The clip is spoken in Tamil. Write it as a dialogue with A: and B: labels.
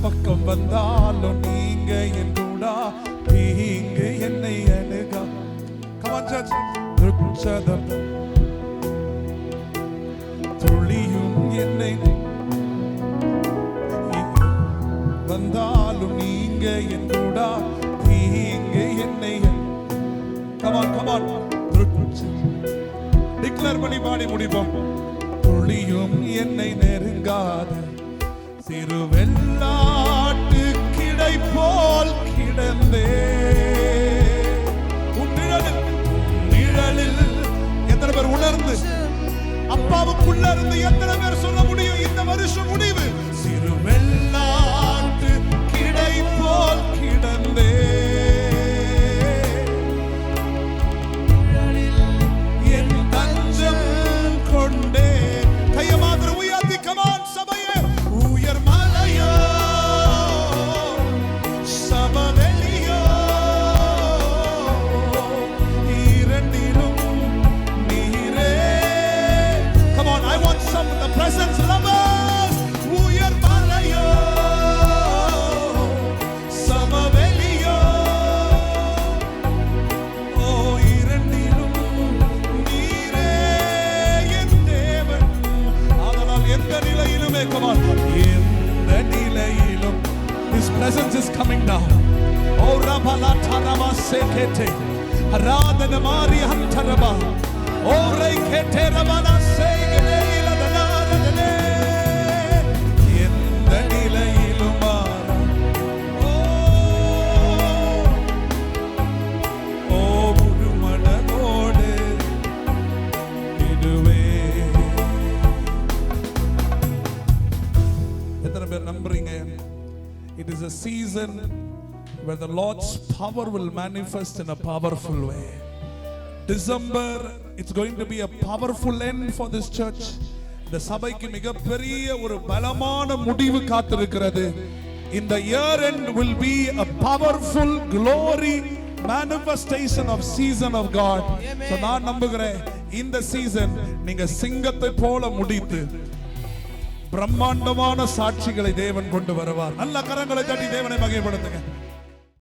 A: பக்கம் வந்தாலும் நீங்க என்னுடா தீங்கு என்னை அணுகா. Come on church. துச்சதம் துளியும் என்னை வந்தாலும் நீங்க என்னுடா தீங்கு என்னை. Come on, come on. Declare பண்ணி பாடி முடிப்போம். துளியும் என்னை நெருங்காத சிறு வெள்ளாட்டு கிடை போல் கிடந்தே உன் நிழலில். எத்தனை பேர் உணர்ந்து அப்பாவுக்குள்ள இருந்து எத்தனை பேர் சொல்ல முடியும் இந்த வருஷம் முடிவு? சிறு வெள்ளாட்டு கிடை போல் கிடந்தே என் தஞ்சம் கொண்டே. கைய மாதிரி உயர்த்தி கமான் சபையே. உயர் மலையோ சமவெளியோ இரண்டிலும் நீரே. Come on, I want some of the presence lovers. உயர் மலையோ சமவெளியோ ஓ இரண்டிலும் நீரே என் தேவன். ஆதலால் எந்த நிலையிலுமே come on, எந்த நிலையிலும் His presence is coming down. Oh rabala tarama sekete aradana mari hantaraba oh rekete rabana segele iladanadane எந்த நிலையிலும் ஓ முழு மனதோடு இதுவே. எத்தனை பேர் நம்புறீங்க? It is a season where the Lord's power will manifest in a powerful way. December, it's going to be a powerful end for this church. இந்த சபைக்கு மிகப்பெரிய ஒரு பலமான முடிவு காத்திருக்கிறது. In the year end will be a powerful glory manifestation of season of God. So நான் நம்புகிறேன் இந்த சீசன் நீங்க சிங்கத்தை போல முடித்து பிரம்மாண்டமான சாட்சிகளை தேவன் கொண்டு வருவார். நல்ல கரங்களை தட்டி தேவனை மகிமைப்படுத்துங்க.